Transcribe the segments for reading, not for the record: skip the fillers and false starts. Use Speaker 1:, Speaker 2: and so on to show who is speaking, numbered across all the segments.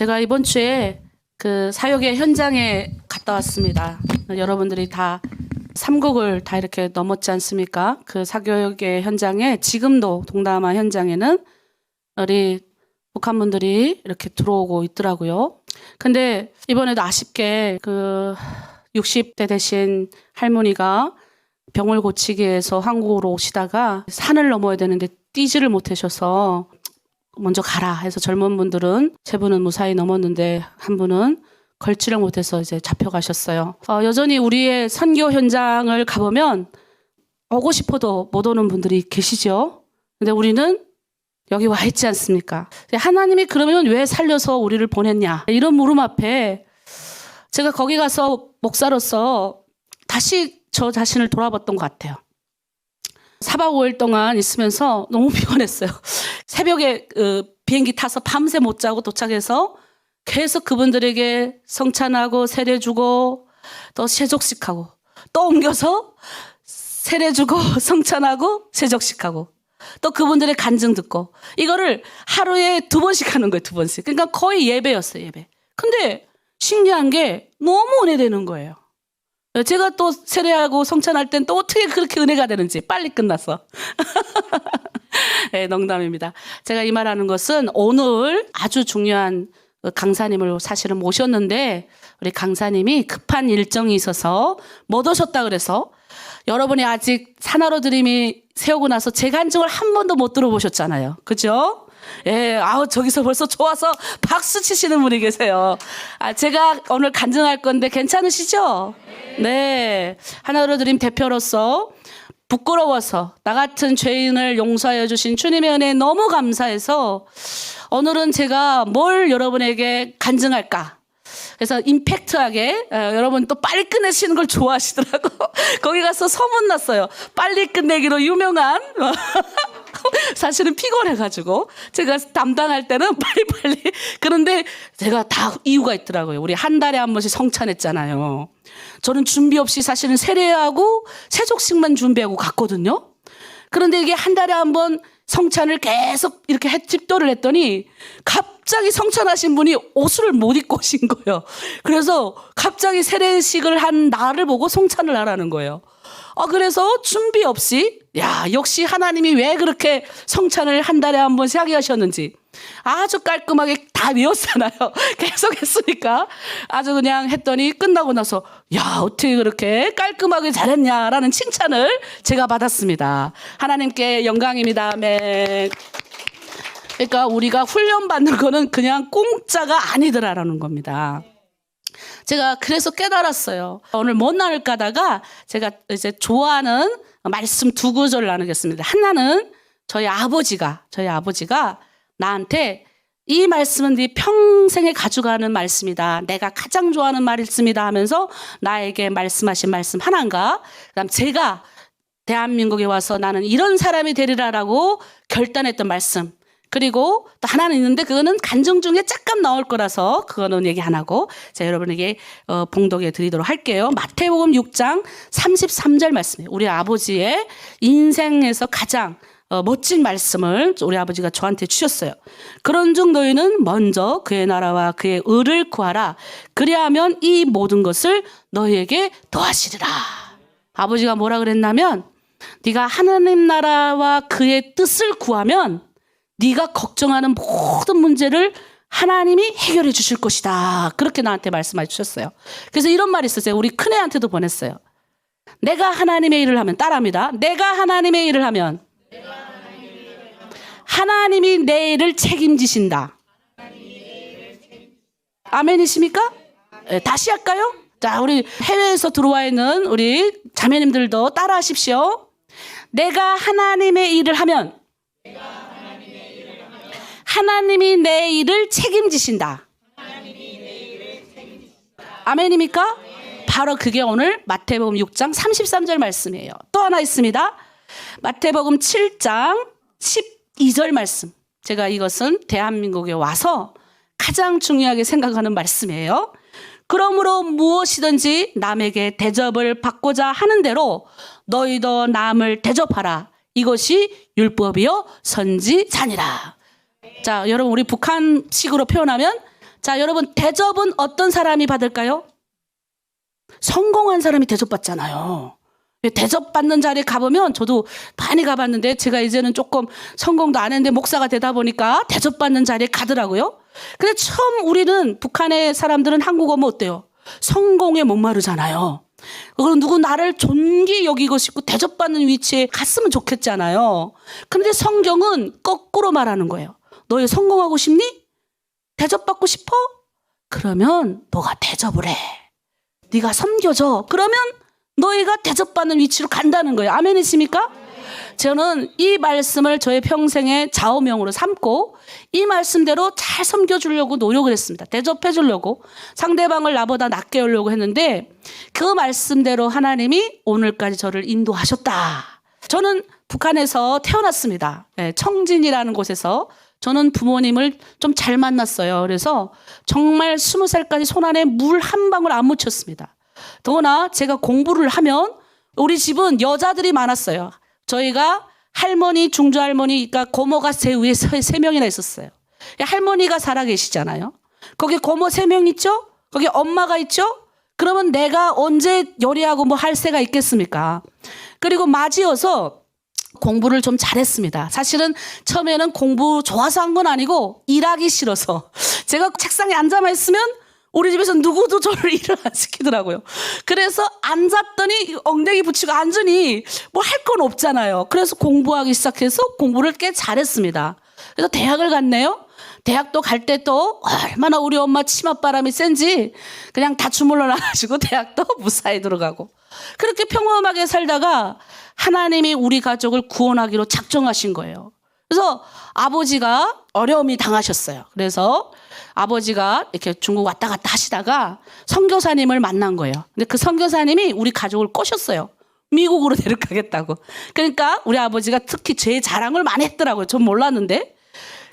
Speaker 1: 제가 이번 주에 그 사역의 현장에 갔다 왔습니다. 여러분들이 다 삼국을 다 이렇게 넘었지 않습니까? 그 사역의 현장에 지금도 동남아 현장에는 우리 북한 분들이 이렇게 들어오고 있더라고요. 근데 이번에도 아쉽게 그 60대 되신 할머니가 병을 고치기 위해서 한국으로 오시다가 산을 넘어야 되는데 뛰지를 못하셔서 먼저 가라 해서 젊은 분들은 세 분은 무사히 넘었는데 한 분은 걸지를 못해서 이제 잡혀가셨어요. 여전히 우리의 선교 현장을 가보면 오고 싶어도 못 오는 분들이 계시죠. 근데 우리는 여기 와 있지 않습니까? 하나님이 그러면 왜 살려서 우리를 보냈냐? 이런 물음 앞에 제가 거기 가서 목사로서 다시 저 자신을 돌아봤던 것 같아요. 4박 5일 동안 있으면서 너무 피곤했어요. 새벽에 비행기 타서 밤새 못 자고 도착해서 계속 그분들에게 성찬하고 세례주고 또 세족식하고 또 옮겨서 세례주고 성찬하고 세족식하고 또 그분들의 간증 듣고 이거를 하루에 2번씩 하는 거예요. 2번씩. 그러니까 거의 예배였어요. 예배. 근데 신기한 게 너무 은혜되는 거예요. 제가 또 세례하고 성찬할 땐 또 어떻게 그렇게 은혜가 되는지 빨리 끝났어. 네, 농담입니다. 제가 이 말하는 것은 오늘 아주 중요한 강사님을 사실은 모셨는데 우리 강사님이 급한 일정이 있어서 못 오셨다 그래서 여러분이 아직 산하로 드림이 세우고 나서 제 간증을 한 번도 못 들어보셨잖아요. 그죠? 예, 저기서 벌써 좋아서 박수 치시는 분이 계세요. 제가 오늘 간증할 건데 괜찮으시죠? 네. 하나로 드림 대표로서 부끄러워서 나 같은 죄인을 용서해 주신 주님의 은혜에 너무 감사해서 오늘은 제가 뭘 여러분에게 간증할까? 그래서 임팩트하게 여러분 또 빨리 끝내시는 걸 좋아하시더라고. 거기 가서 소문났어요. 빨리 끝내기로 유명한. 사실은 피곤해가지고 제가 담당할 때는 빨리빨리. 그런데 제가 다 이유가 있더라고요. 우리 한 달에 한 번씩 성찬했잖아요. 저는 준비 없이 사실은 세례하고 세족식만 준비하고 갔거든요. 그런데 이게 한 달에 한 번 성찬을 계속 이렇게 집도를 했더니 갑자기 성찬하신 분이 옷을 못 입고 오신 거예요. 그래서 갑자기 세례식을 한 나를 보고 성찬을 하라는 거예요. 그래서 준비 없이 역시 하나님이 왜 그렇게 성찬을 한 달에 한 번씩 하게 하셨는지 아주 깔끔하게 다 외웠잖아요. 계속 했으니까 아주 그냥 했더니 끝나고 나서 어떻게 그렇게 깔끔하게 잘했냐라는 칭찬을 제가 받았습니다. 하나님께 영광입니다. 아멘. 그러니까 우리가 훈련받는 거는 그냥 공짜가 아니더라라는 겁니다. 제가 그래서 깨달았어요. 오늘 못 나눌까다가 제가 이제 좋아하는 말씀 2구절을 나누겠습니다. 하나는 저희 아버지가 나한테 이 말씀은 네 평생에 가져가는 말씀이다. 내가 가장 좋아하는 말씀이다 하면서 나에게 말씀하신 말씀 하나인가? 그다음 제가 대한민국에 와서 나는 이런 사람이 되리라라고 결단했던 말씀. 그리고 또 하나는 있는데 그거는 간증 중에 잠깐 나올 거라서 그거는 얘기 안 하고 제가 여러분에게 봉독해 드리도록 할게요. 마태복음 6장 33절 말씀이에요. 우리 아버지의 인생에서 가장 멋진 말씀을 우리 아버지가 저한테 주셨어요. 그런즉 너희는 먼저 그의 나라와 그의 의를 구하라. 그리하면 이 모든 것을 너희에게 더하시리라. 아버지가 뭐라 그랬냐면 네가 하나님 나라와 그의 뜻을 구하면 네가 걱정하는 모든 문제를 하나님이 해결해 주실 것이다. 그렇게 나한테 말씀해 주셨어요. 그래서 이런 말이 있었어요. 우리 큰애한테도 보냈어요. 내가 하나님의 일을 하면 따라합니다. 내가 하나님의 일을 하면 하나님이 내 일을 책임지신다. 아멘이십니까? 네, 다시 할까요? 자, 우리 해외에서 들어와 있는 우리 자매님들도 따라 하십시오. 내가 하나님의 일을 하면 하나님이 내 일을 책임지신다. 아멘입니까? 바로 그게 오늘 마태복음 6장 33절 말씀이에요. 또 하나 있습니다. 마태복음 7장 12절 말씀. 제가 이것은 대한민국에 와서 가장 중요하게 생각하는 말씀이에요. 그러므로 무엇이든지 남에게 대접을 받고자 하는 대로 너희도 남을 대접하라. 이것이 율법이요 선지자니라. 자, 여러분 우리 북한식으로 표현하면 자, 여러분, 대접은 어떤 사람이 받을까요? 성공한 사람이 대접받잖아요. 대접받는 자리에 가보면 저도 많이 가봤는데 제가 이제는 조금 성공도 안 했는데 목사가 되다 보니까 대접받는 자리에 가더라고요. 근데 처음 우리는 북한의 사람들은 한국어 뭐 어때요? 성공에 목마르잖아요. 그럼 누구 나를 존귀 여기고 싶고 대접받는 위치에 갔으면 좋겠잖아요. 그런데 성경은 거꾸로 말하는 거예요. 너희 성공하고 싶니? 대접받고 싶어? 그러면 너가 대접을 해. 네가 섬겨줘. 그러면 너희가 대접받는 위치로 간다는 거예요. 아멘이십니까? 저는 이 말씀을 저의 평생의 좌우명으로 삼고 이 말씀대로 잘 섬겨주려고 노력을 했습니다. 대접해주려고 상대방을 나보다 낫게 하려고 했는데 그 말씀대로 하나님이 오늘까지 저를 인도하셨다. 저는 북한에서 태어났습니다. 청진이라는 곳에서 저는 부모님을 좀 잘 만났어요. 그래서 정말 20살까지 손 안에 물 한 방울 안 묻혔습니다. 더구나 제가 공부를 하면 우리 집은 여자들이 많았어요. 저희가 할머니, 중조할머니, 그러니까 고모가 제 위에 3명이나 있었어요. 할머니가 살아계시잖아요. 거기 고모 3명 있죠? 거기 엄마가 있죠? 그러면 내가 언제 요리하고 뭐 할 새가 있겠습니까? 그리고 맞이어서 공부를 좀 잘했습니다. 사실은 처음에는 공부 좋아서 한 건 아니고 일하기 싫어서 제가 책상에 앉아만 있으면 우리 집에서 누구도 저를 일을 안 시키더라고요. 그래서 앉았더니 엉덩이 붙이고 앉으니 뭐 할 건 없잖아요. 그래서 공부하기 시작해서 공부를 꽤 잘했습니다. 그래서 대학을 갔네요. 대학도 갈 때 또 얼마나 우리 엄마 치맛바람이 센지 그냥 다 주물러 놔가지고 대학도 무사히 들어가고 그렇게 평범하게 살다가 하나님이 우리 가족을 구원하기로 작정하신 거예요. 그래서 아버지가 어려움이 당하셨어요. 그래서 아버지가 이렇게 중국 왔다 갔다 하시다가 선교사님을 만난 거예요. 근데 그 선교사님이 우리 가족을 꼬셨어요. 미국으로 데려가겠다고. 그러니까 우리 아버지가 특히 제 자랑을 많이 했더라고요. 전 몰랐는데.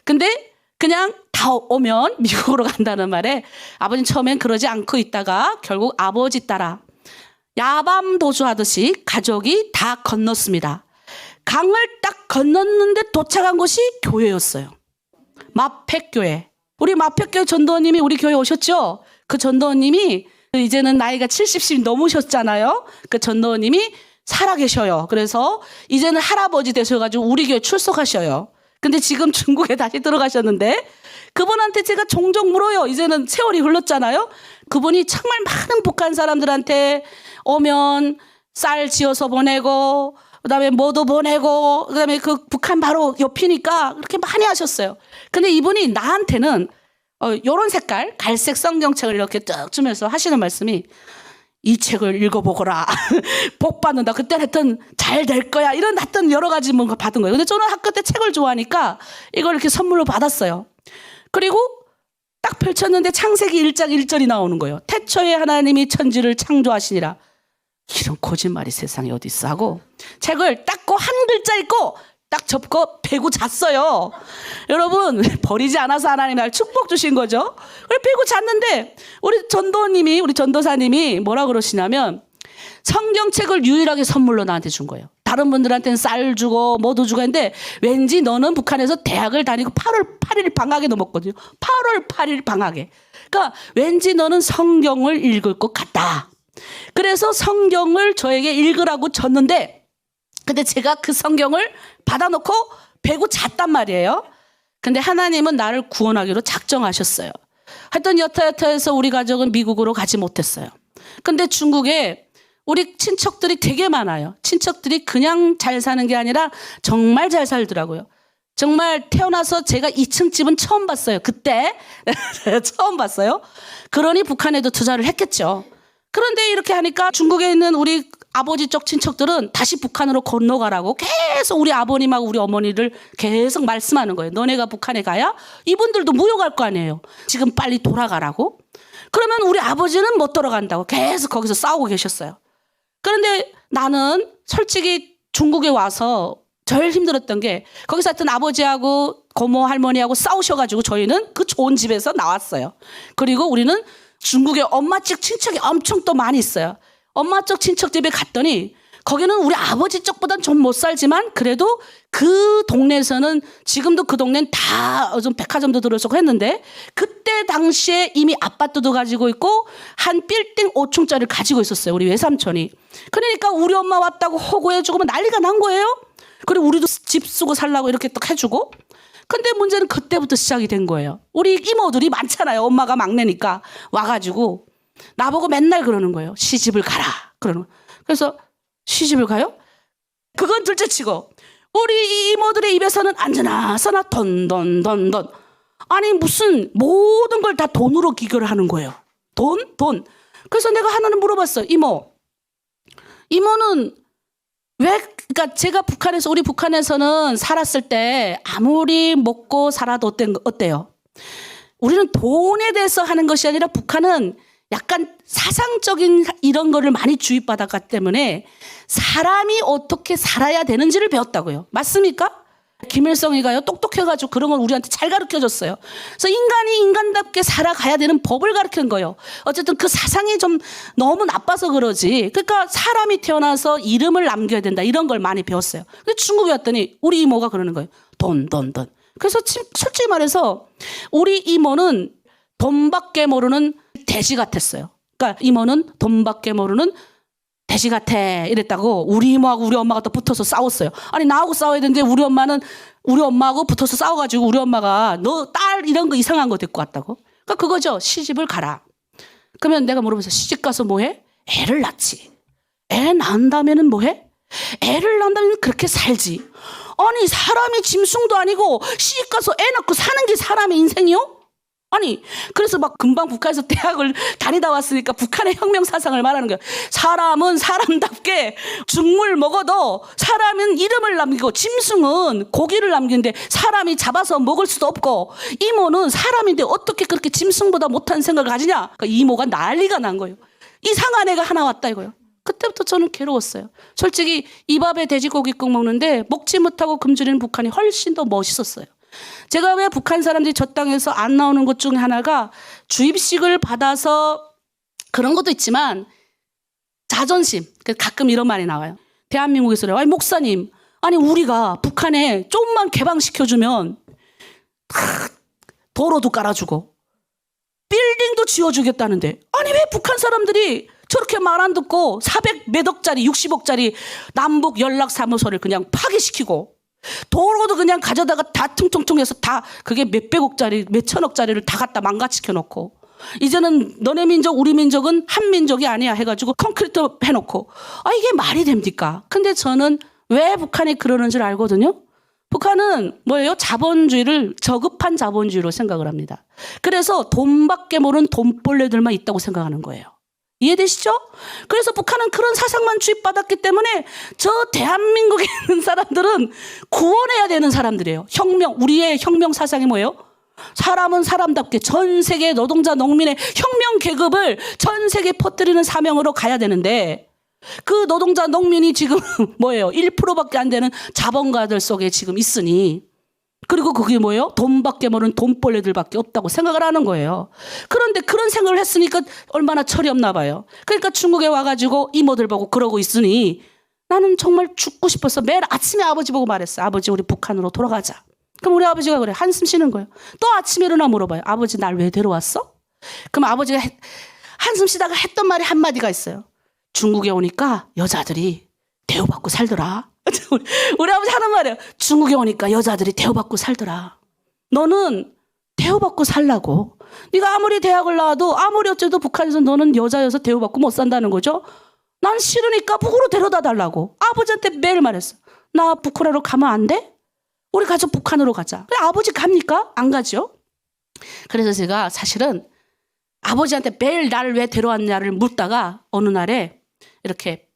Speaker 1: 근데 그냥 다 오면 미국으로 간다는 말에 아버님 처음엔 그러지 않고 있다가 결국 아버지 따라 야밤 도주하듯이 가족이 다 건넜습니다. 강을 딱 건넜는데 도착한 곳이 교회였어요. 마팩교회. 우리 마팩교회 전도원님이 우리 교회 오셨죠? 그 전도원님이 이제는 나이가 70이 넘으셨잖아요. 그 전도원님이 살아계셔요. 그래서 이제는 할아버지 되셔가지고 우리 교회 출석하셔요. 근데 지금 중국에 다시 들어가셨는데 그분한테 제가 종종 물어요. 이제는 세월이 흘렀잖아요. 그분이 정말 많은 북한 사람들한테 오면 쌀 지어서 보내고 그다음에 뭐도 보내고 그다음에 그 북한 바로 옆이니까 그렇게 많이 하셨어요. 근데 이분이 나한테는 요런 색깔 갈색 성경책을 이렇게 쭉 주면서 하시는 말씀이 이 책을 읽어보거라. 복 받는다. 그때 하여튼 잘 될 거야. 이런 하여튼 여러 가지 뭔가 받은 거예요. 근데 저는 학교 때 책을 좋아하니까 이걸 이렇게 선물로 받았어요. 그리고 딱 펼쳤는데 창세기 1장 1절이 나오는 거예요. 태초에 하나님이 천지를 창조하시니라. 이런 거짓말이 세상에 어디 있어 하고 책을 닦고 한 글자 읽고 딱 접고 베고 잤어요. 여러분 버리지 않아서 하나님이 날 축복 주신 거죠. 그래 베고 잤는데 우리 전도님이 우리 전도사님이 뭐라 그러시냐면 성경책을 유일하게 선물로 나한테 준 거예요. 다른 분들한테는 쌀 주고 뭐도 주고 했는데 왠지 너는 북한에서 대학을 다니고 8월 8일 방학에 넘었거든요. 8월 8일 방학에. 그러니까 왠지 너는 성경을 읽을 것 같다. 그래서 성경을 저에게 읽으라고 줬는데 근데 제가 그 성경을 받아놓고 베고 잤단 말이에요. 근데 하나님은 나를 구원하기로 작정하셨어요. 하여튼 여타여타해서 우리 가족은 미국으로 가지 못했어요. 근데 중국에 우리 친척들이 되게 많아요. 친척들이 그냥 잘 사는 게 아니라 정말 잘 살더라고요. 정말 태어나서 제가 2층 집은 처음 봤어요. 그때 처음 봤어요. 그러니 북한에도 투자를 했겠죠. 그런데 이렇게 하니까 중국에 있는 우리 아버지 쪽 친척들은 다시 북한으로 건너가라고 계속 우리 아버님하고 우리 어머니를 계속 말씀하는 거예요. 너네가 북한에 가야 이분들도 무효갈 거 아니에요. 지금 빨리 돌아가라고. 그러면 우리 아버지는 못 돌아간다고 계속 거기서 싸우고 계셨어요. 그런데 나는 솔직히 중국에 와서 제일 힘들었던 게 거기서 하여튼 아버지하고 고모 할머니하고 싸우셔가지고 저희는 그 좋은 집에서 나왔어요. 그리고 우리는 중국에 엄마 쪽 친척이 엄청 또 많이 있어요. 엄마 쪽 친척 집에 갔더니 거기는 우리 아버지 쪽보단 좀 못 살지만 그래도 그 동네에서는 지금도 그 동네는 다 좀 백화점도 들어서고 했는데 그때 당시에 이미 아파트도 가지고 있고 한 빌딩 5층짜리를 가지고 있었어요. 우리 외삼촌이. 그러니까 우리 엄마 왔다고 호구해주고 난리가 난 거예요. 그리고 우리도 집 쓰고 살라고 이렇게 딱 해주고. 근데 문제는 그때부터 시작이 된 거예요. 우리 이모들이 많잖아요. 엄마가 막내니까 와가지고 나보고 맨날 그러는 거예요. 시집을 가라. 그러는 거예요. 그래서 시집을 가요? 그건 둘째치고 우리 이모들의 입에서는 앉으나 서나 돈. 아니 무슨 모든 걸 다 돈으로 기결을 하는 거예요. 돈. 그래서 내가 하나는 물어봤어. 이모는 왜, 그러니까 제가 우리 북한에서는 살았을 때 아무리 먹고 살아도 어때요? 우리는 돈에 대해서 하는 것이 아니라 북한은 약간 사상적인 이런 거를 많이 주입받았기 때문에 사람이 어떻게 살아야 되는지를 배웠다고요. 맞습니까? 김일성이가요 똑똑해가지고 그런 걸 우리한테 잘 가르쳐줬어요. 그래서 인간이 인간답게 살아가야 되는 법을 가르치는 거예요. 어쨌든 그 사상이 좀 너무 나빠서 그러지. 그러니까 사람이 태어나서 이름을 남겨야 된다 이런 걸 많이 배웠어요. 근데 중국에 왔더니 우리 이모가 그러는 거예요. 돈. 그래서 솔직히 말해서 우리 이모는 돈밖에 모르는 돼지 같았어요. 그러니까 이모는 돈밖에 모르는 돼지 같아 이랬다고 우리 이모하고 우리 엄마가 또 붙어서 싸웠어요. 아니 나하고 싸워야 되는데 우리 엄마하고 붙어서 싸워가지고 우리 엄마가 너 딸 이런 거 이상한 거 데리고 왔다고. 그러니까 그거죠. 시집을 가라. 그러면 내가 물어봤어요. 시집 가서 뭐해? 애를 낳지. 애 낳은 다음에는 뭐해? 애를 낳은 다음에는 그렇게 살지. 아니 사람이 짐승도 아니고 시집 가서 애 낳고 사는 게 사람의 인생이요? 아니 그래서 막 금방 북한에서 대학을 다니다 왔으니까 북한의 혁명 사상을 말하는 거야. 사람은 사람답게 죽물 먹어도 사람은 이름을 남기고 짐승은 고기를 남기는데 사람이 잡아서 먹을 수도 없고 이모는 사람인데 어떻게 그렇게 짐승보다 못한 생각을 가지냐. 그러니까 이모가 난리가 난 거예요. 이상한 애가 하나 왔다 이거예요. 그때부터 저는 괴로웠어요. 솔직히 이 밥에 돼지고기국 먹는데 먹지 못하고 굶주리는 북한이 훨씬 더 멋있었어요. 제가 왜 북한 사람들이 저 땅에서 안 나오는 것 중에 하나가 주입식을 받아서 그런 것도 있지만 자존심. 가끔 이런 말이 나와요. 대한민국에서 아니 목사님, 아니 우리가 북한에 좀만 개방시켜주면 도로도 깔아주고 빌딩도 지어주겠다는데 아니 왜 북한 사람들이 저렇게 말 안 듣고 400몇 억짜리 60억짜리 남북 연락사무소를 그냥 파괴시키고 도로도 그냥 가져다가 다 퉁퉁퉁해서 다 그게 몇백억짜리 몇천억짜리를 다 갖다 망가시켜 놓고 이제는 너네 민족 우리 민족은 한 민족이 아니야 해가지고 콘크리트 해놓고 이게 말이 됩니까? 근데 저는 왜 북한이 그러는 줄 알거든요. 북한은 뭐예요? 자본주의를 저급한 자본주의로 생각을 합니다. 그래서 돈밖에 모르는 돈벌레들만 있다고 생각하는 거예요. 이해되시죠? 그래서 북한은 그런 사상만 주입받았기 때문에 저 대한민국에 있는 사람들은 구원해야 되는 사람들이에요. 우리의 혁명 사상이 뭐예요? 사람은 사람답게 전 세계 노동자 농민의 혁명 계급을 전 세계에 퍼뜨리는 사명으로 가야 되는데 그 노동자 농민이 지금 뭐예요? 1%밖에 안 되는 자본가들 속에 지금 있으니 그리고 그게 뭐예요? 돈밖에 모르는 돈벌레들밖에 없다고 생각을 하는 거예요. 그런데 그런 생각을 했으니까 얼마나 철이 없나 봐요. 그러니까 중국에 와가지고 이모들 보고 그러고 있으니 나는 정말 죽고 싶어서 매일 아침에 아버지 보고 말했어. 아버지 우리 북한으로 돌아가자. 그럼 우리 아버지가 그래 한숨 쉬는 거예요. 또 아침에 일어나 물어봐요. 아버지 날 왜 데려왔어? 그럼 아버지가 한숨 쉬다가 했던 말이 한마디가 있어요. 중국에 오니까 여자들이 대우받고 살더라. 우리 아버지 하는 말이에요. 중국에 오니까 여자들이 대우받고 살더라. 너는 대우받고 살라고. 네가 아무리 대학을 나와도 아무리 어째도 북한에서 너는 여자여서 대우받고 못 산다는 거죠. 난 싫으니까 북으로 데려다 달라고. 아버지한테 매일 말했어. 나 북한으로 가면 안 돼? 우리 가서 북한으로 가자. 그래, 아버지 갑니까? 안 가죠. 그래서 제가 사실은 아버지한테 매일 나를 왜 데려왔냐를 묻다가 어느 날에 이렇게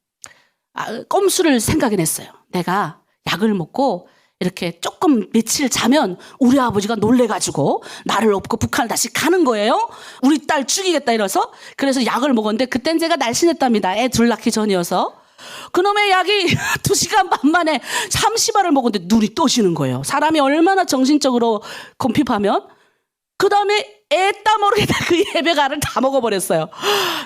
Speaker 1: 꼼수를 생각해냈어요. 내가 약을 먹고 이렇게 조금 며칠 자면 우리 아버지가 놀래가지고 나를 업고 북한을 다시 가는 거예요. 우리 딸 죽이겠다 이래서. 그래서 약을 먹었는데 그땐 제가 날씬했답니다. 애 둘 낳기 전이어서. 그놈의 약이 2시간 반 만에 30알을 먹었는데 눈이 떠지는 거예요. 사람이 얼마나 정신적으로 곰핍하면. 그 다음에 애 따모르게 그 예배가를 다 먹어버렸어요.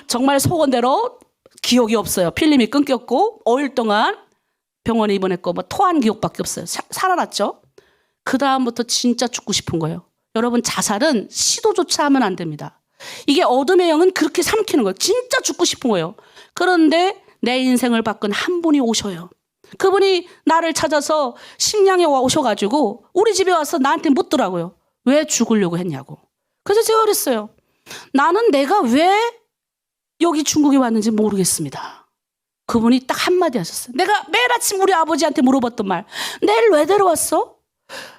Speaker 1: 정말 속언대로 기억이 없어요. 필름이 끊겼고 5일 동안 병원에 입원했고 뭐 토한 기억밖에 없어요. 살아났죠. 그 다음부터 진짜 죽고 싶은 거예요. 여러분, 자살은 시도조차 하면 안 됩니다. 이게 어둠의 영은 그렇게 삼키는 거예요. 진짜 죽고 싶은 거예요. 그런데 내 인생을 바꾼 한 분이 오셔요. 그분이 나를 찾아서 심양에 오셔가지고 우리 집에 와서 나한테 묻더라고요. 왜 죽으려고 했냐고. 그래서 제가 그랬어요. 나는 내가 왜 여기 중국에 왔는지 모르겠습니다. 그분이 딱 한마디 하셨어요. 내가 매일 아침 우리 아버지한테 물어봤던 말. 내일 왜 데려왔어?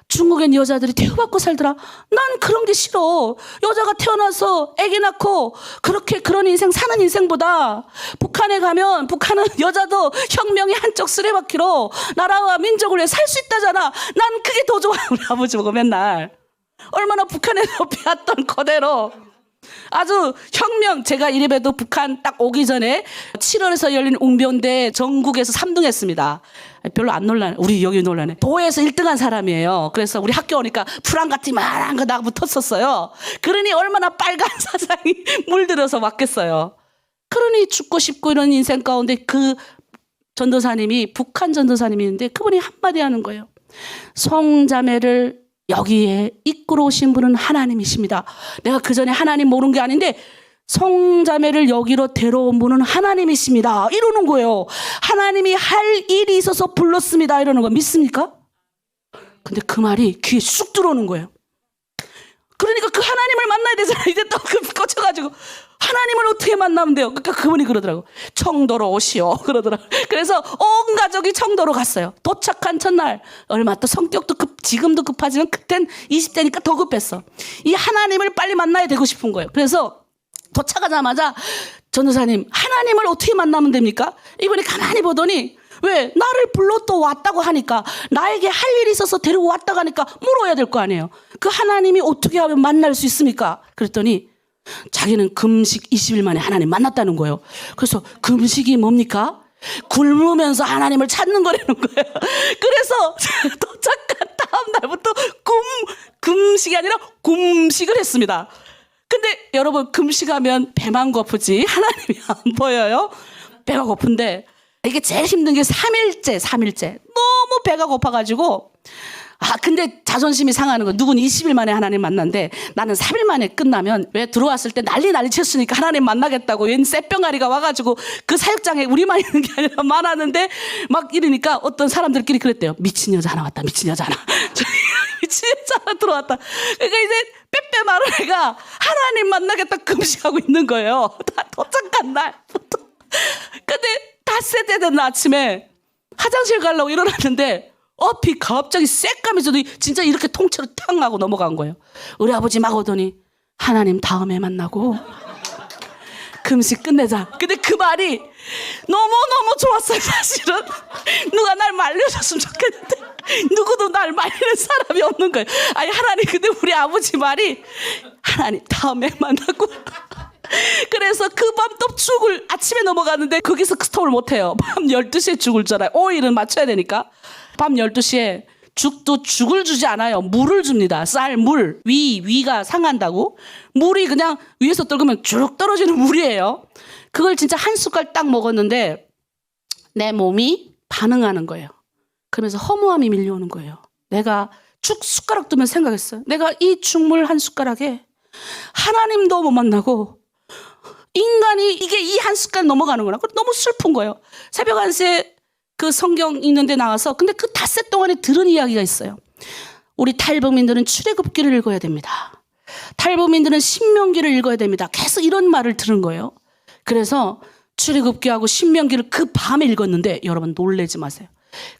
Speaker 1: 중국엔 여자들이 대우받고 살더라. 난 그런 게 싫어. 여자가 태어나서 아기 낳고 그렇게 그런 인생 사는 인생보다 북한에 가면 북한은 여자도 혁명의 한쪽 쓰레바퀴로 나라와 민족을 위해 살 수 있다잖아. 난 그게 더 좋아. 우리 아버지 보고 맨날 얼마나 북한에서 배웠던 거대로 아주 혁명. 제가 이래봬도 북한 딱 오기 전에 7월에서 열린 웅변대 전국에서 3등 했습니다. 별로 안 놀라네. 우리 여기 놀라네. 도에서 1등한 사람이에요. 그래서 우리 학교 오니까 프랑가티만한 거 나 붙었었어요. 그러니 얼마나 빨간 사장이 물들어서 왔겠어요. 그러니 죽고 싶고 이런 인생 가운데 그 전도사님이 북한 전도사님이 있는데 그분이 한마디 하는 거예요. 성자매를 여기에 이끌어 오신 분은 하나님이십니다. 내가 그 전에 하나님 모르는 게 아닌데 성자매를 여기로 데려온 분은 하나님이십니다. 이러는 거예요. 하나님이 할 일이 있어서 불렀습니다. 이러는 거 믿습니까? 근데 그 말이 귀에 쑥 들어오는 거예요. 그러니까 그 하나님을 만나야 되잖아. 이제 또 꽂혀가지고 하나님을 어떻게 만나면 돼요? 그러니까 그분이 그러더라고. 청도로 오시오. 그러더라고. 그래서 온 가족이 청도로 갔어요. 도착한 첫날 얼마 또 성격도 지금도 급하지만 그땐 20대니까 더 급했어. 이 하나님을 빨리 만나야 되고 싶은 거예요. 그래서 도착하자마자 전도사님, 하나님을 어떻게 만나면 됩니까? 이분이 가만히 보더니 왜 나를 불러 또 왔다고 하니까 나에게 할 일이 있어서 데리고 왔다고 하니까 물어야 될 거 아니에요. 그 하나님이 어떻게 하면 만날 수 있습니까? 그랬더니 자기는 금식 20일 만에 하나님 만났다는 거예요. 그래서 금식이 뭡니까? 굶으면서 하나님을 찾는 거라는 거예요. 그래서 도착한 다음 날부터 금식이 아니라 굶식을 했습니다. 근데 여러분, 금식하면 배만 고프지 하나님이 안 보여요. 배가 고픈데 이게 제일 힘든 게 3일째 너무 배가 고파가지고 근데 자존심이 상하는 거. 누군 20일 만에 하나님 만난데 나는 3일 만에 끝나면 왜 들어왔을 때 난리 쳤으니까 하나님 만나겠다고 웬 쌔병아리가 와가지고 그 사육장에 우리만 있는 게 아니라 많았는데 막 이러니까 어떤 사람들끼리 그랬대요. 미친 여자 하나 왔다. 미친 여자 하나. 미친 여자 하나 들어왔다. 그러니까 이제 빼빼 마른 애가 하나님 만나겠다 금식하고 있는 거예요. 다 도착한 날부터. 근데 닷새 되는 아침에 화장실 가려고 일어났는데 비 갑자기 쌔까면서도 진짜 이렇게 통째로 탕 하고 넘어간 거예요. 우리 아버지 막 오더니 하나님 다음에 만나고 금식 끝내자. 근데 그 말이 너무너무 좋았어요. 사실은 누가 날 말려줬으면 좋겠는데 누구도 날 말리는 사람이 없는 거예요. 아니 하나님, 근데 우리 아버지 말이 하나님 다음에 만나고 그래서 그 밤 또 죽을 아침에 넘어갔는데 거기서 스톱을 못해요. 밤 12시에 죽을 줄 알아요. 5일은 맞춰야 되니까. 밤 12시에 죽도 죽을 주지 않아요. 물을 줍니다. 쌀, 물. 위가 상한다고. 물이 그냥 위에서 떨구면 쭉 떨어지는 물이에요. 그걸 진짜 한 숟갈 딱 먹었는데 내 몸이 반응하는 거예요. 그러면서 허무함이 밀려오는 거예요. 내가 죽 숟가락 두면 생각했어요. 내가 이 죽물 한 숟가락에 하나님도 못 만나고 인간이 이게 이 한 숟갈 넘어가는구나. 너무 슬픈 거예요. 새벽 1시에 그 성경 읽는데 나와서 근데 그 닷새 동안에 들은 이야기가 있어요. 우리 탈북민들은 출애굽기를 읽어야 됩니다. 탈북민들은 신명기를 읽어야 됩니다. 계속 이런 말을 들은 거예요. 그래서 출애굽기하고 신명기를 그 밤에 읽었는데 여러분 놀라지 마세요.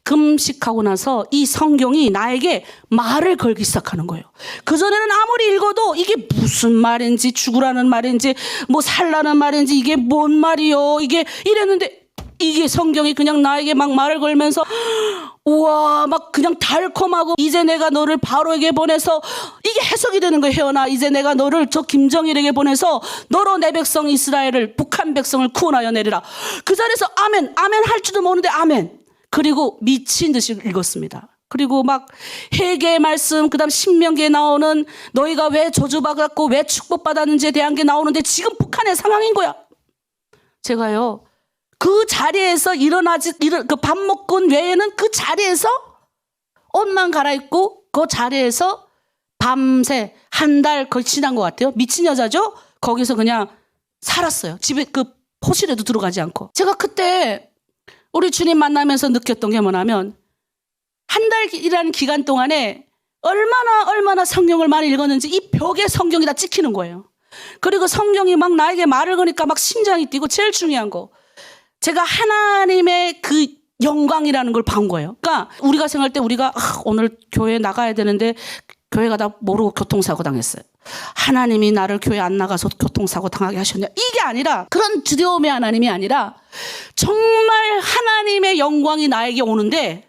Speaker 1: 금식하고 나서 이 성경이 나에게 말을 걸기 시작하는 거예요. 그전에는 아무리 읽어도 이게 무슨 말인지 죽으라는 말인지 뭐 살라는 말인지 이게 뭔 말이요 이게 이랬는데 이게 성경이 그냥 나에게 막 말을 걸면서 우와 막 그냥 달콤하고 이제 내가 너를 바로에게 보내서 이게 해석이 되는 거예요. 혜연아, 이제 내가 너를 저 김정일에게 보내서 너로 내 백성 이스라엘을 북한 백성을 구원하여 내리라. 그 자리에서 아멘 할 줄도 모르는데 아멘. 그리고 미친 듯이 읽었습니다. 그리고 막 회개의 말씀, 그 다음 신명기에 나오는 너희가 왜 저주받았고 왜 축복받았는지에 대한 게 나오는데 지금 북한의 상황인 거야. 제가요 그 자리에서 그 밥 먹고 외에는 그 자리에서 옷만 갈아입고 그 자리에서 밤새 한 달 거의 지난 것 같아요. 미친 여자죠? 거기서 그냥 살았어요. 집에 그 호실에도 들어가지 않고. 제가 그때 우리 주님 만나면서 느꼈던 게 뭐냐면 한 달이라는 기간 동안에 얼마나 성경을 많이 읽었는지 이 벽에 성경이 다 찍히는 거예요. 그리고 성경이 막 나에게 말을 거니까 막 심장이 뛰고 제일 중요한 거 제가 하나님의 그 영광이라는 걸 본 거예요. 그러니까 우리가 생각할 때 우리가 오늘 교회 나가야 되는데 교회 가다 모르고 교통사고 당했어요. 하나님이 나를 교회 안 나가서 교통사고 당하게 하셨냐. 이게 아니라 그런 두려움의 하나님이 아니라 정말 하나님의 영광이 나에게 오는데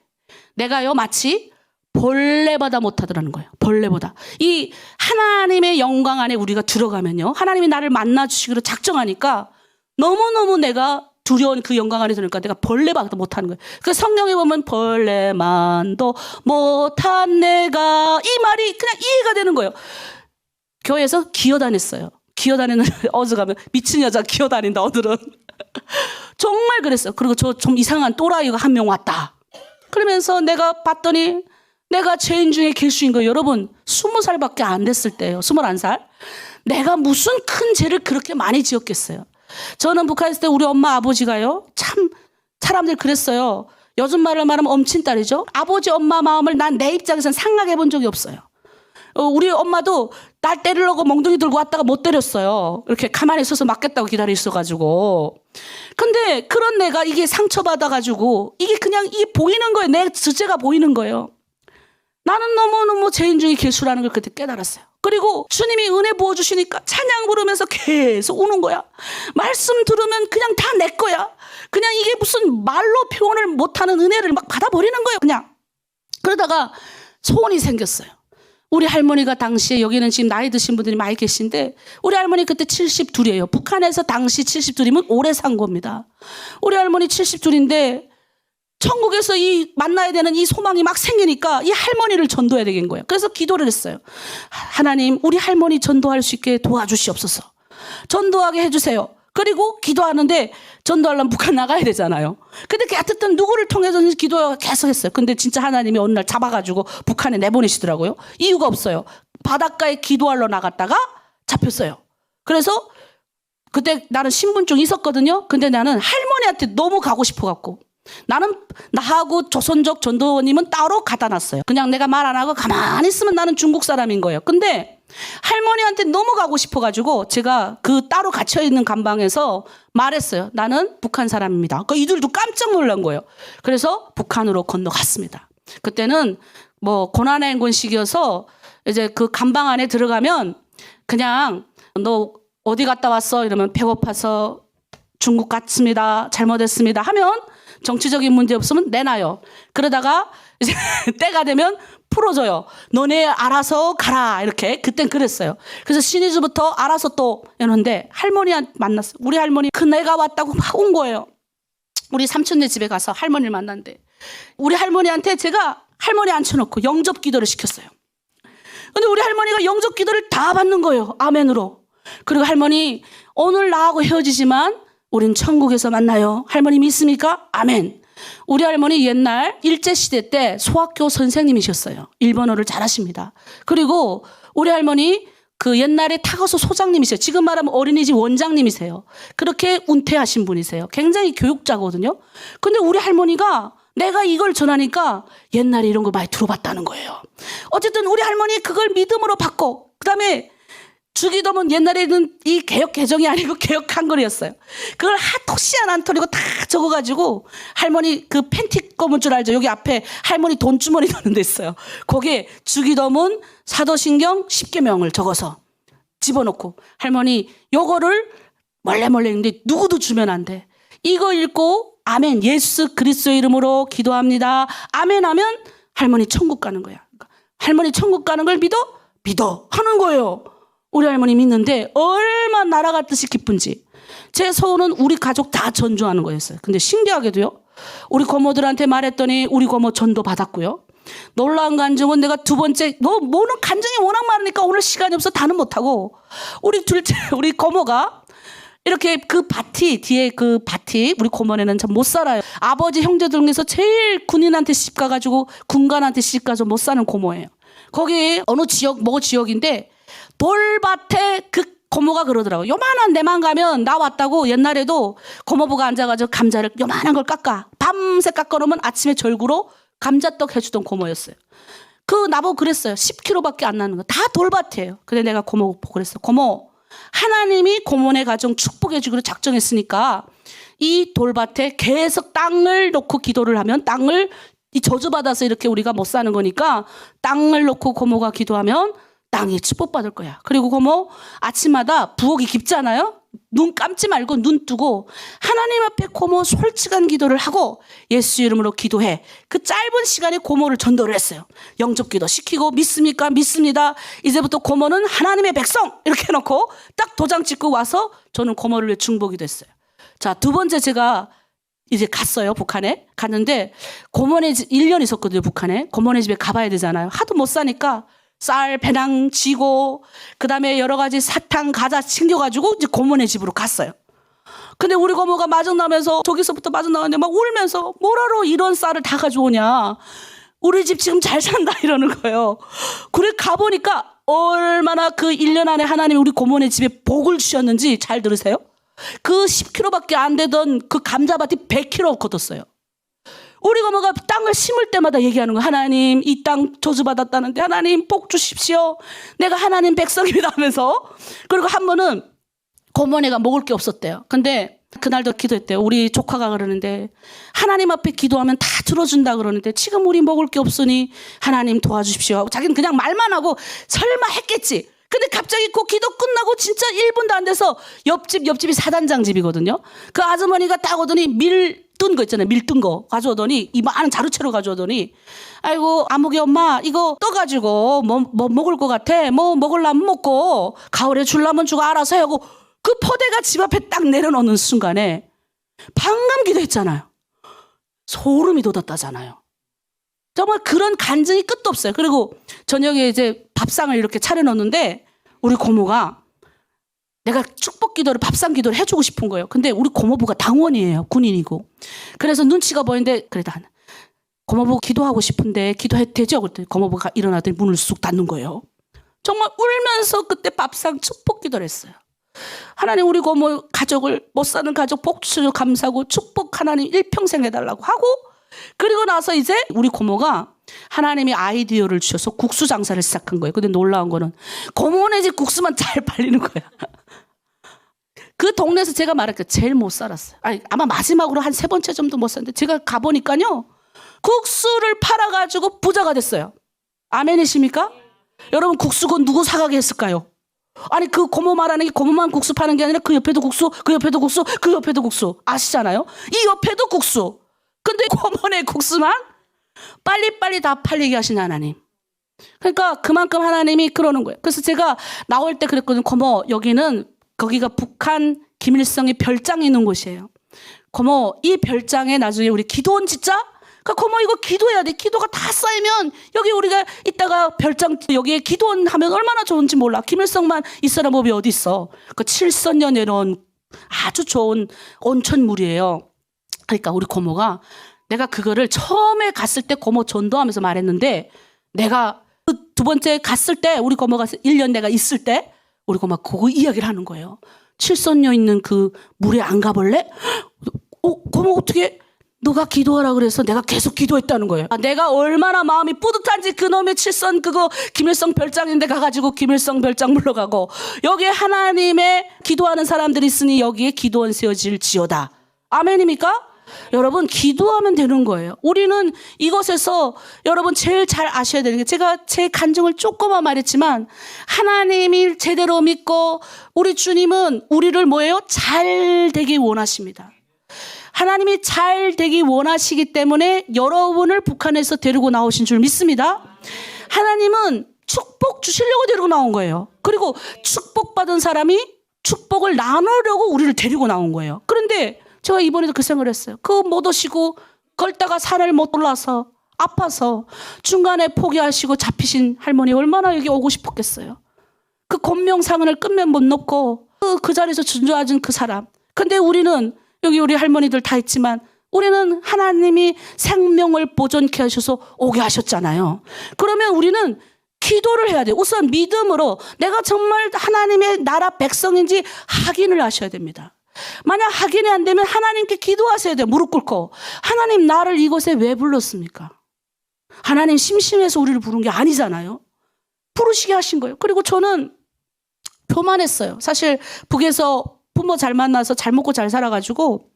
Speaker 1: 내가요 마치 벌레보다 못하더라는 거예요. 벌레보다. 이 하나님의 영광 안에 우리가 들어가면요. 하나님이 나를 만나주시기로 작정하니까 너무너무 내가 두려운 그 영광 안에 들으니까 내가 벌레보다 못하는 거예요. 그 성경에 보면 벌레만도 못한 내가 이 말이 그냥 이해가 되는 거예요. 교회에서 기어다녔어요. 기어다니는 어디 가면 미친 여자 기어다닌다 오늘은. 정말 그랬어요. 그리고 저 좀 이상한 또라이가 한 명 왔다. 그러면서 내가 봤더니 내가 죄인 중에 길수인 거예요. 여러분 20살밖에 안 됐을 때예요. 21살. 내가 무슨 큰 죄를 그렇게 많이 지었겠어요. 저는 북한에 있을 때 우리 엄마 아버지가요. 참 사람들 그랬어요. 요즘 말로 말하면 엄친딸이죠. 아버지 엄마 마음을 난 내 입장에서는 상하게 본 적이 없어요. 우리 엄마도 날 때리려고 멍둥이 들고 왔다가 못 때렸어요. 이렇게 가만히 있어서 맞겠다고 기다려 있어가지고. 근데 그런 내가 이게 상처받아가지고 이게 그냥 이게 보이는 거예요. 내 주제가 보이는 거예요. 나는 너무너무 죄인 중에 길수라는 걸 그때 깨달았어요. 그리고 주님이 은혜 부어주시니까 찬양 부르면서 계속 우는 거야. 말씀 들으면 그냥 다 내 거야. 그냥 이게 무슨 말로 표현을 못하는 은혜를 막 받아버리는 거예요. 그냥. 그러다가 소원이 생겼어요. 우리 할머니가 당시에 여기는 지금 나이 드신 분들이 많이 계신데 우리 할머니 그때 72이에요. 북한에서 당시 72이면 오래 산 겁니다. 우리 할머니 72인데 천국에서 이 만나야 되는 이 소망이 막 생기니까 이 할머니를 전도해야 되는 거예요. 그래서 기도를 했어요. 하나님 우리 할머니 전도할 수 있게 도와주시옵소서. 전도하게 해주세요. 그리고 기도하는데 전도하려면 북한 나가야 되잖아요. 근데 어쨌든 누구를 통해서 기도 계속 했어요. 근데 진짜 하나님이 어느 날 잡아가지고 북한에 내보내시더라고요. 이유가 없어요. 바닷가에 기도하러 나갔다가 잡혔어요. 그래서 그때 나는 신분증 있었거든요. 근데 나는 할머니한테 너무 가고 싶어갖고 나는 나하고 조선족 전도원님은 따로 갖다 놨어요. 그냥 내가 말 안 하고 가만히 있으면 나는 중국 사람인 거예요. 근데 할머니한테 너무 가고 싶어가지고 제가 그 따로 갇혀있는 감방에서 말했어요. 나는 북한 사람입니다. 그 이들도 깜짝 놀란 거예요. 그래서 북한으로 건너갔습니다. 그때는 뭐 고난의 시기여서 이제 그 감방 안에 들어가면 그냥 너 어디 갔다 왔어? 이러면 배고파서 중국 갔습니다. 잘못했습니다. 하면 정치적인 문제 없으면 내놔요. 그러다가 이제 때가 되면 풀어줘요. 너네 알아서 가라. 이렇게. 그땐 그랬어요. 그래서 신의주부터 알아서 또 이러는데 할머니한테 만났어요. 우리 할머니 그 내가 왔다고 막 온 거예요. 우리 삼촌네 집에 가서 할머니를 만났는데 우리 할머니한테 제가 할머니 앉혀놓고 영접 기도를 시켰어요. 근데 우리 할머니가 영접 기도를 다 받는 거예요. 아멘으로. 그리고 할머니 오늘 나하고 헤어지지만 우린 천국에서 만나요. 할머니 믿습니까? 아멘. 우리 할머니 옛날 일제시대 때 소학교 선생님이셨어요. 일본어를 잘하십니다. 그리고 우리 할머니 그 옛날에 타거소 소장님이세요. 지금 말하면 어린이집 원장님이세요. 그렇게 은퇴하신 분이세요. 굉장히 교육자거든요. 근데 우리 할머니가 내가 이걸 전하니까 옛날에 이런 거 많이 들어봤다는 거예요. 어쨌든 우리 할머니 그걸 믿음으로 받고 그다음에 주기도문 옛날에는 이 개혁 개정이 아니고 개혁 한글이었어요. 그걸 토시 안 털리고 다 적어가지고 할머니 그 팬티 검은 줄 알죠? 여기 앞에 할머니 돈주머니 넣는 데 있어요. 거기에 주기도문 사도신경 10계명을 적어서 집어넣고 할머니 요거를 몰래 있는데 누구도 주면 안 돼. 이거 읽고 아멘 예수 그리스도의 이름으로 기도합니다. 아멘 하면 할머니 천국 가는 거야. 그러니까 할머니 천국 가는 걸 믿어 하는 거예요. 우리 할머니 믿는데 얼마나 날아갔듯이 기쁜지. 제 소원은 우리 가족 다 전도하는 거였어요. 근데 신기하게도요. 우리 고모들한테 말했더니 우리 고모 전도 받았고요. 놀라운 간증은 내가 두 번째 뭐는 간증이 워낙 많으니까 오늘 시간이 없어 다는 못하고 우리 둘째 우리 고모가 이렇게 그 바티, 뒤에 그 바티, 우리 고모네는 참 못 살아요. 아버지 형제들 중에서 제일 군인한테 시집 가가지고 군관한테 시집 가서 못 사는 고모예요. 거기 어느 지역, 뭐 지역인데 돌밭에 그 고모가 그러더라고요. 요만한 데만 가면 나 왔다고. 옛날에도 고모부가 앉아가지고 감자를 요만한 걸 깎아. 밤새 깎아놓으면 아침에 절구로 감자떡 해주던 고모였어요. 그 나보고 그랬어요. 10kg밖에 안 나는 거. 다 돌밭이에요. 근데 내가 고모 보고 그랬어. 고모, 하나님이 고모네 가정 축복해 주기로 작정했으니까 이 돌밭에 계속 땅을 놓고 기도를 하면 땅을 이 저주받아서 이렇게 우리가 못 사는 거니까 땅을 놓고 고모가 기도하면 땅이 축복받을 거야. 그리고 고모 아침마다 부엌이 깊잖아요. 눈 감지 말고 눈 뜨고 하나님 앞에 고모 솔직한 기도를 하고 예수 이름으로 기도해. 그 짧은 시간에 고모를 전도를 했어요. 영접 기도 시키고 믿습니까? 믿습니다. 이제부터 고모는 하나님의 백성 이렇게 해놓고 딱 도장 찍고 와서 저는 고모를 위해 중보기 됐어요. 자, 두 번째 제가 이제 갔어요. 북한에 갔는데 고모네 집 1년 있었거든요. 북한에. 고모네 집에 가봐야 되잖아요. 하도 못 사니까 쌀 배낭 지고 그다음에 여러 가지 사탕 과자 챙겨가지고 이제 고모네 집으로 갔어요. 근데 우리 고모가 마중 나면서 저기서부터 마중 나왔는데 막 울면서 뭐라로 이런 쌀을 다 가져오냐. 우리 집 지금 잘 산다 이러는 거예요. 그래 가보니까 얼마나 그 1년 안에 하나님이 우리 고모네 집에 복을 주셨는지 잘 들으세요. 그 10kg밖에 안 되던 그 감자밭이 100kg 걷었어요. 우리 고모가 땅을 심을 때마다 얘기하는 거예요. 하나님 이 땅 저주받았다는데 하나님 복 주십시오. 내가 하나님 백성입니다 하면서. 그리고 한 번은 고모네가 먹을 게 없었대요. 근데 그날도 기도했대요. 우리 조카가 그러는데 하나님 앞에 기도하면 다 들어준다 그러는데 지금 우리 먹을 게 없으니 하나님 도와주십시오. 자기는 그냥 말만 하고 설마 했겠지. 근데 갑자기 그 기도 끝나고 진짜 1분도 안 돼서 옆집이 사단장 집이거든요. 그 아주머니가 딱 오더니 밀 뜬 거 있잖아요. 밀 뜬 거 가져오더니 이 많은 자루채로 가져오더니 아이고 아무개 엄마 이거 떠가지고 뭐 먹을 것 같아. 뭐 먹으려면 먹고 가을에 줄라면 주고 알아서 하고 그 포대가 집 앞에 딱 내려놓는 순간에 방금 기도했잖아요. 소름이 돋았다잖아요. 정말 그런 간증이 끝도 없어요. 그리고 저녁에 이제 밥상을 이렇게 차려놓는데 우리 고모가 내가 축복 기도를 밥상 기도를 해주고 싶은 거예요. 근데 우리 고모부가 당원이에요. 군인이고. 그래서 눈치가 보이는데 그래도 고모부 기도하고 싶은데 기도해도 되죠? 그랬더니 고모부가 일어나더니 문을 쑥 닫는 거예요. 정말 울면서 그때 밥상 축복 기도를 했어요. 하나님 우리 고모 가족을 못 사는 가족 복 주셔서 감사하고 축복 하나님 일평생 해달라고 하고 그리고 나서 이제 우리 고모가 하나님이 아이디어를 주셔서 국수 장사를 시작한 거예요. 근데 놀라운 거는 고모네 집 국수만 잘 팔리는 거야. 그 동네에서 제가 말할게요. 제일 못 살았어요. 아니, 아마 마지막으로 한 3번째 정도 못 살았는데 제가 가보니까요. 국수를 팔아가지고 부자가 됐어요. 아멘이십니까? 여러분 국수 그 누구 사가게 했을까요? 아니 그 고모 말하는 게 고모만 국수 파는 게 아니라 그 옆에도 국수, 그 옆에도 국수, 그 옆에도 국수. 아시잖아요? 이 옆에도 국수. 근데 고모네 국수만 빨리빨리 다 팔리게 하신 하나님. 그러니까 그만큼 하나님이 그러는 거예요. 그래서 제가 나올 때 그랬거든요. 고모 여기는 거기가 북한 김일성의 별장이 있는 곳이에요. 고모 이 별장에 나중에 우리 기도원 짓자. 그러니까 고모 이거 기도해야 돼. 기도가 다 쌓이면 여기 우리가 이따가 별장 여기에 기도원 하면 얼마나 좋은지 몰라. 김일성만 있어라 법이 어디 있어. 그 7선녀 내려온 아주 좋은 온천물이에요. 그러니까 우리 고모가 내가 그거를 처음에 갔을 때 고모 전도하면서 말했는데 내가 그 두 번째 갔을 때 우리 고모가 1년 내가 있을 때 우리 고모가 그거 이야기를 하는 거예요. 칠선녀 있는 그 물에 안 가볼래? 고모 어떻게 너가 기도하라 그래서 내가 계속 기도했다는 거예요. 내가 얼마나 마음이 뿌듯한지 그놈의 칠선 그거 김일성 별장인데 가가지고 김일성 별장 물러가고 여기에 하나님의 기도하는 사람들이 있으니 여기에 기도원 세워질지어다. 아멘입니까? 여러분 기도하면 되는 거예요. 우리는 이것에서 여러분 제일 잘 아셔야 되는 게 제가 제 간증을 조금만 말했지만 하나님이 제대로 믿고 우리 주님은 우리를 뭐예요? 잘 되기 원하십니다. 하나님이 잘 되기 원하시기 때문에 여러분을 북한에서 데리고 나오신 줄 믿습니다. 하나님은 축복 주시려고 데리고 나온 거예요. 그리고 축복받은 사람이 축복을 나누려고 우리를 데리고 나온 거예요. 그런데 제가 이번에도 그 생각을 했어요. 그거 못 오시고 걸다가 산을 못 올라서 아파서 중간에 포기하시고 잡히신 할머니 얼마나 여기 오고 싶었겠어요. 그 권명상을 끝면 못 놓고 그 자리에서 준조하준 그 사람. 근데 우리는 여기 우리 할머니들 다 있지만 우리는 하나님이 생명을 보존케 하셔서 오게 하셨잖아요. 그러면 우리는 기도를 해야 돼요. 우선 믿음으로 내가 정말 하나님의 나라 백성인지 확인을 하셔야 됩니다. 만약 확인이 안 되면 하나님께 기도하셔야 돼요. 무릎 꿇고. 하나님, 나를 이곳에 왜 불렀습니까? 하나님 심심해서 우리를 부른 게 아니잖아요. 부르시게 하신 거예요. 그리고 저는 교만했어요. 사실 북에서 부모 잘 만나서 잘 먹고 잘 살아가지고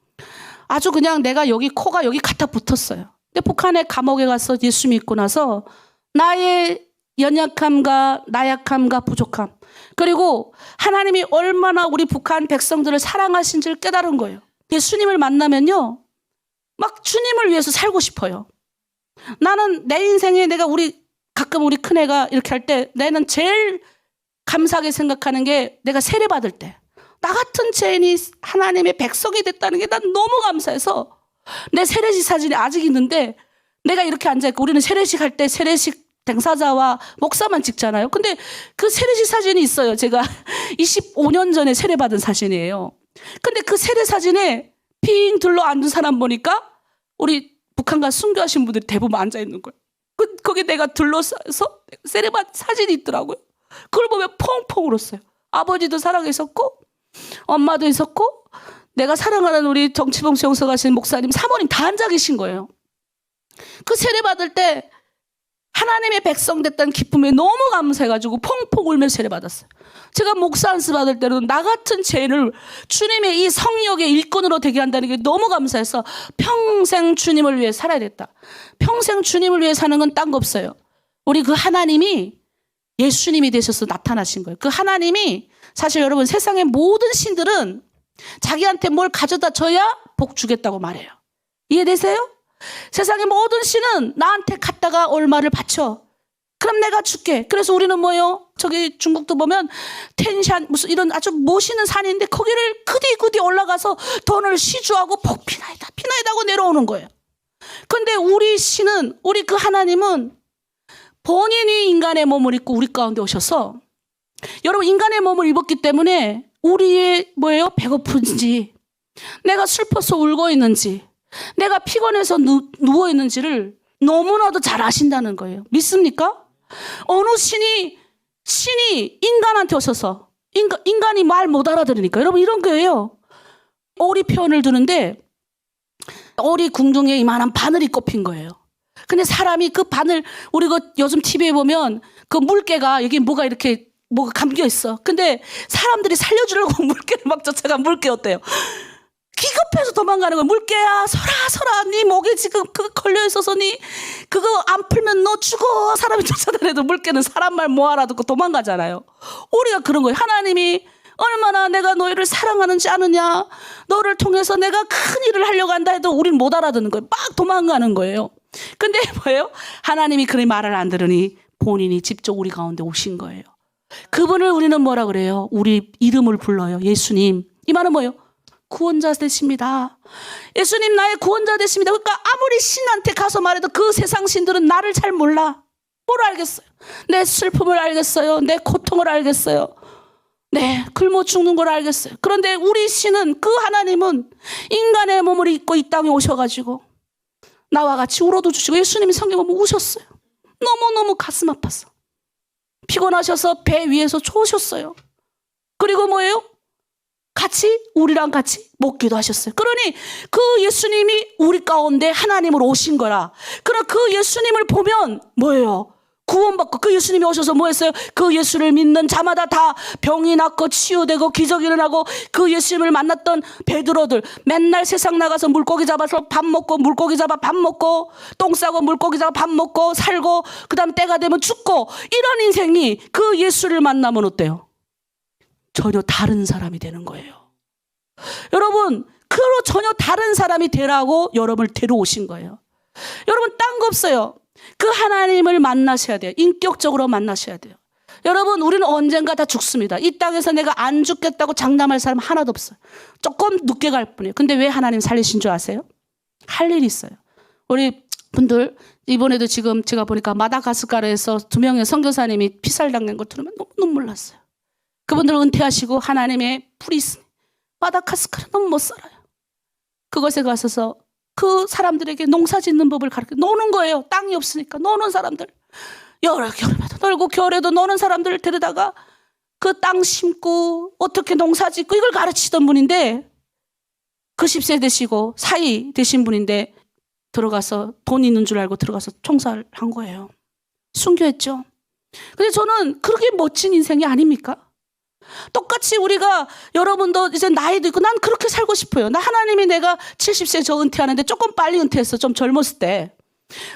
Speaker 1: 아주 그냥 내가 여기 코가 여기 갖다 붙었어요. 근데 북한의 감옥에 가서 예수 믿고 나서 나의 연약함과 나약함과 부족함, 그리고 하나님이 얼마나 우리 북한 백성들을 사랑하신지를 깨달은 거예요. 예수님을 만나면요, 막 주님을 위해서 살고 싶어요. 나는 내 인생에 내가 가끔 우리 큰애가 이렇게 할 때 나는 제일 감사하게 생각하는 게 내가 세례받을 때 나 같은 죄인이 하나님의 백성이 됐다는 게 난 너무 감사해서 내 세례식 사진이 아직 있는데 내가 이렇게 앉아있고, 우리는 세례식 할 때 세례식 당사자와 목사만 찍잖아요. 근데 그 세례식 사진이 있어요. 제가 25년 전에 세례받은 사진이에요. 근데 그 세례 사진에 핑 둘러 앉은 사람 보니까 우리 북한과 순교하신 분들이 대부분 앉아있는 거예요. 거기 내가 둘러싸서 세례받은 사진이 있더라고요. 그걸 보면 펑펑 울었어요. 아버지도 살아계셨고 엄마도 있었고 내가 사랑하는 우리 정치봉 수용소 가신 목사님, 사모님 다 앉아 계신 거예요. 그 세례받을 때 하나님의 백성 됐다는 기쁨에 너무 감사해가지고 펑펑 울며 세례받았어요. 제가 목사 안수 받을 때는 나 같은 죄를 주님의 이 성역의 일꾼으로 되게 한다는 게 너무 감사해서 평생 주님을 위해 살아야 됐다. 평생 주님을 위해 사는 건 딴 거 없어요. 우리 그 하나님이 예수님이 되셔서 나타나신 거예요. 그 하나님이, 사실 여러분, 세상의 모든 신들은 자기한테 뭘 가져다 줘야 복 주겠다고 말해요. 이해되세요? 세상의 모든 신은 나한테 갖다가 얼마를 바쳐. 그럼 내가 줄게. 그래서 우리는 뭐예요? 저기 중국도 보면 텐샨 무슨 이런 아주 멋있는 산인데 거기를 그디 올라가서 돈을 시주하고 복 피나이다 하고 내려오는 거예요. 근데 우리 신은, 우리 그 하나님은 본인이 인간의 몸을 입고 우리 가운데 오셔서, 여러분, 인간의 몸을 입었기 때문에 우리의 뭐예요? 배고픈지, 내가 슬퍼서 울고 있는지, 내가 피곤해서 누워 있는지를 너무나도 잘 아신다는 거예요. 믿습니까? 어느 신이 인간한테 오셔서 인간이 말 못 알아들으니까, 여러분, 이런 거예요. 오리 표현을 두는데 오리 궁둥이에 이만한 바늘이 꼽힌 거예요. 근데 사람이 그 바늘, 우리 요즘 TV에 보면 그 물개가 여기 뭐가 감겨 있어. 근데 사람들이 살려주려고 물개를 막 쫓아가. 물개 어때요? 기겁해서 도망가는 거야. 물개야, 서라. 네 목에 지금 그거 걸려 있어서 네 그거 안 풀면 너 죽어. 사람이 쫓아다녀도 물개는 사람 말 뭐 알아듣고 도망가잖아요. 우리가 그런 거예요. 하나님이 얼마나 내가 너희를 사랑하는지 아느냐. 너를 통해서 내가 큰 일을 하려고 한다 해도 우리는 못 알아듣는 거예요. 막 도망가는 거예요. 근데 뭐예요? 하나님이 그런 말을 안 들으니 본인이 직접 우리 가운데 오신 거예요. 그분을 우리는 뭐라 그래요? 우리 이름을 불러요. 예수님. 이 말은 뭐예요? 구원자 되십니다. 예수님 나의 구원자 되십니다. 그러니까 아무리 신한테 가서 말해도 그 세상 신들은 나를 잘 몰라. 뭘 알겠어요? 내 슬픔을 알겠어요. 내 고통을 알겠어요. 네, 굶어 죽는 걸 알겠어요. 그런데 우리 신은, 그 하나님은 인간의 몸을 입고 이 땅에 오셔가지고 나와 같이 울어도 주시고, 예수님이 성경 보면 우셨어요. 너무너무 가슴 아팠어. 피곤하셔서 배 위에서 좋으셨어요. 그리고 뭐예요? 우리랑 같이 먹기도 하셨어요. 그러니 그 예수님이 우리 가운데 하나님으로 오신 거라. 그럼 그 예수님을 보면 뭐예요? 구원받고, 그 예수님이 오셔서 뭐 했어요? 그 예수를 믿는 자마다 다 병이 낫고 치유되고 기적이 일어나고, 그 예수님을 만났던 베드로들 맨날 세상 나가서 물고기 잡아서 밥 먹고, 물고기 잡아 밥 먹고, 똥 싸고 물고기 잡아 밥 먹고 살고, 그 다음 때가 되면 죽고, 이런 인생이 그 예수를 만나면 어때요? 전혀 다른 사람이 되는 거예요. 여러분, 전혀 다른 사람이 되라고 여러분을 데려오신 거예요. 여러분, 딴 거 없어요. 그 하나님을 만나셔야 돼요. 인격적으로 만나셔야 돼요. 여러분, 우리는 언젠가 다 죽습니다. 이 땅에서 내가 안 죽겠다고 장담할 사람 하나도 없어요. 조금 늦게 갈 뿐이에요. 근데 왜 하나님 살리신 줄 아세요? 할 일이 있어요. 우리 분들, 이번에도 지금 제가 보니까 마다가스카르에서 2명의 선교사님이 피살당한 걸 들으면 너무 눈물 났어요. 그분들 은퇴하시고 하나님의 불이 있으니 마다가스카르 너무 못 살아요. 그것에 가서서 그 사람들에게 농사 짓는 법을 가르쳐 노는 거예요. 땅이 없으니까 노는 사람들. 여름에도 놀고 겨울에도 노는 사람들을 데려다가 그 땅 심고 어떻게 농사 짓고 이걸 가르치던 분인데, 그 10세 되시고 사이 되신 분인데 들어가서 돈 있는 줄 알고 들어가서 총살을 한 거예요. 순교했죠. 근데 저는 그렇게 멋진 인생이 아닙니까? 똑같이 우리가, 여러분도 이제 나이도 있고 난 그렇게 살고 싶어요. 나 하나님이 내가 70세 저 은퇴하는데 조금 빨리 은퇴했어. 좀 젊었을 때.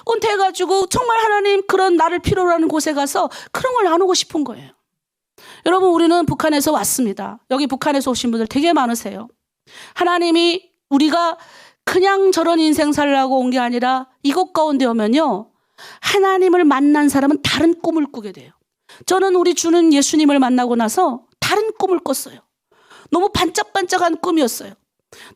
Speaker 1: 은퇴해가지고 정말 하나님 그런 나를 필요로 하는 곳에 가서 그런 걸 나누고 싶은 거예요. 여러분, 우리는 북한에서 왔습니다. 여기 북한에서 오신 분들 되게 많으세요. 하나님이 우리가 그냥 저런 인생 살라고 온 게 아니라 이곳 가운데 오면요, 하나님을 만난 사람은 다른 꿈을 꾸게 돼요. 저는 우리 주는 예수님을 만나고 나서 다른 꿈을 꿨어요. 너무 반짝반짝한 꿈이었어요.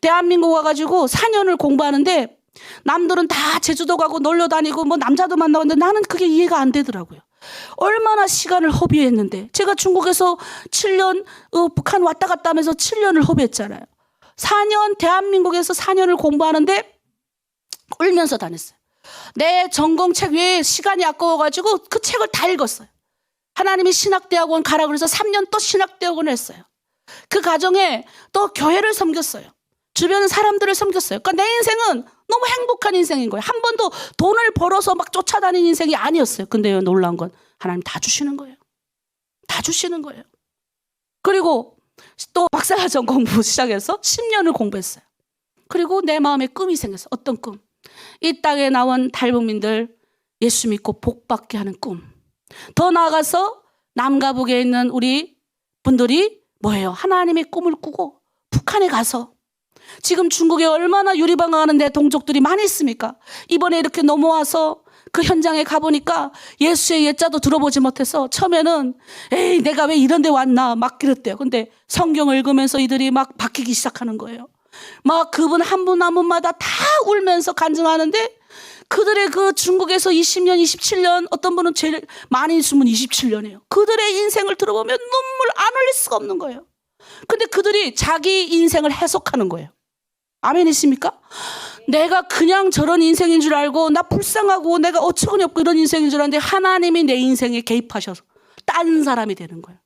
Speaker 1: 대한민국 와가지고 4년을 공부하는데 남들은 다 제주도 가고 놀러 다니고 뭐 남자도 만나고 하는데 나는 그게 이해가 안 되더라고요. 얼마나 시간을 허비했는데. 제가 중국에서 7년, 북한 왔다 갔다 하면서 7년을 허비했잖아요. 4년, 대한민국에서 4년을 공부하는데 울면서 다녔어요. 내 전공책 외에 시간이 아까워가지고 그 책을 다 읽었어요. 하나님이 신학대학원 가라 그래서 3년 또 신학대학원을 했어요. 그 과정에 또 교회를 섬겼어요. 주변 사람들을 섬겼어요. 그러니까 내 인생은 너무 행복한 인생인 거예요. 한 번도 돈을 벌어서 막 쫓아다니는 인생이 아니었어요. 근데 놀라운 건 하나님 다 주시는 거예요. 다 주시는 거예요. 그리고 또 박사과정 공부 시작해서 10년을 공부했어요. 그리고 내 마음에 꿈이 생겼어요. 어떤 꿈? 이 땅에 나온 탈북민들 예수 믿고 복 받게 하는 꿈. 더 나아가서 남과 북에 있는 우리 분들이 뭐예요? 하나님의 꿈을 꾸고 북한에 가서, 지금 중국에 얼마나 유리방황하는데 동족들이 많이 있습니까? 이번에 이렇게 넘어와서 그 현장에 가보니까 예수의 예자도 들어보지 못해서 처음에는 에이 내가 왜 이런 데 왔나 막 그랬대요. 근데 성경을 읽으면서 이들이 막 바뀌기 시작하는 거예요. 막 그분 한 분 한 분마다 다 울면서 간증하는데, 그들의 그 중국에서 20년, 27년, 어떤 분은 제일 많이 숨은 27년이에요. 그들의 인생을 들어보면 눈물 안 흘릴 수가 없는 거예요. 근데 그들이 자기 인생을 해석하는 거예요. 아멘이십니까? 내가 그냥 저런 인생인 줄 알고 나 불쌍하고 내가 어처구니 없고 이런 인생인 줄 알았는데 하나님이 내 인생에 개입하셔서 딴 사람이 되는 거예요.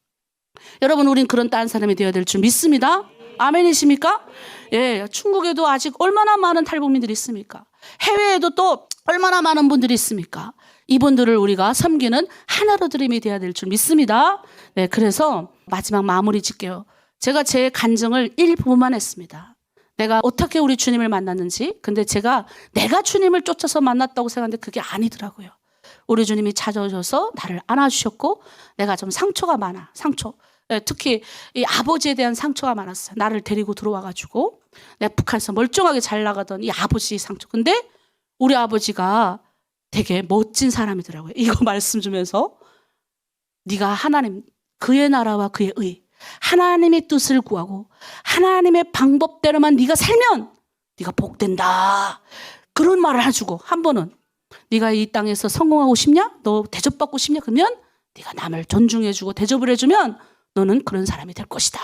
Speaker 1: 여러분, 우린 그런 딴 사람이 되어야 될 줄 믿습니다. 아멘이십니까? 예, 중국에도 아직 얼마나 많은 탈북민들이 있습니까? 해외에도 또 얼마나 많은 분들이 있습니까? 이분들을 우리가 섬기는 하나로 드림이 되어야 될 줄 믿습니다. 네, 그래서 마지막 마무리 짓게요. 제가 제 간증을 일부분만 했습니다. 내가 어떻게 우리 주님을 만났는지. 근데 내가 주님을 쫓아서 만났다고 생각하는데 그게 아니더라고요. 우리 주님이 찾아오셔서 나를 안아주셨고, 내가 좀 상처가 많아. 상처. 특히 이 아버지에 대한 상처가 많았어요. 나를 데리고 들어와가지고 내가 북한에서 멀쩡하게 잘 나가던 이 아버지 상처. 근데 우리 아버지가 되게 멋진 사람이더라고요. 이거 말씀 주면서 네가 하나님, 그의 나라와 그의 의, 하나님의 뜻을 구하고 하나님의 방법대로만 네가 살면 네가 복된다. 그런 말을 해주고, 한 번은 네가 이 땅에서 성공하고 싶냐? 너 대접받고 싶냐? 그러면 네가 남을 존중해주고 대접을 해주면 너는 그런 사람이 될 것이다.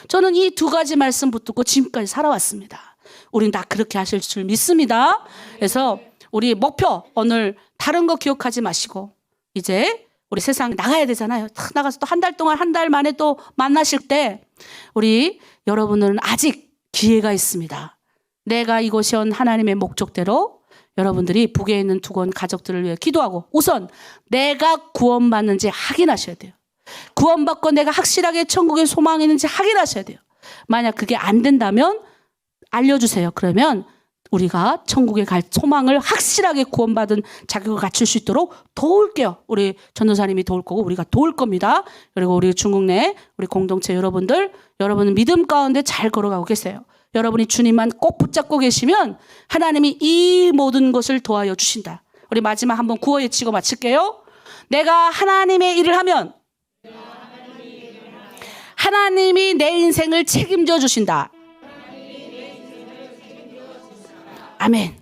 Speaker 1: 저는 이 두 가지 말씀 붙들고 지금까지 살아왔습니다. 우린 다 그렇게 하실 줄 믿습니다. 그래서 우리 목표, 오늘 다른 거 기억하지 마시고 이제 우리 세상 나가야 되잖아요. 나가서 또 한 달 동안, 한 달 만에 또 만나실 때 우리 여러분들은 아직 기회가 있습니다. 내가 이곳이 온 하나님의 목적대로 여러분들이 북에 있는 두건 가족들을 위해 기도하고 우선 내가 구원받는지 확인하셔야 돼요. 구원받고 내가 확실하게 천국에 소망이 있는지 확인하셔야 돼요. 만약 그게 안 된다면 알려주세요. 그러면 우리가 천국에 갈 소망을 확실하게 구원받은 자격을 갖출 수 있도록 도울게요. 우리 전도사님이 도울 거고 우리가 도울 겁니다. 그리고 우리 중국 내 우리 공동체 여러분들, 여러분은 믿음 가운데 잘 걸어가고 계세요. 여러분이 주님만 꼭 붙잡고 계시면 하나님이 이 모든 것을 도와여 주신다. 우리 마지막 한번 구호 외치고 마칠게요. 내가 하나님의 일을 하면 하나님이 내 인생을 책임져 주신다. 아멘.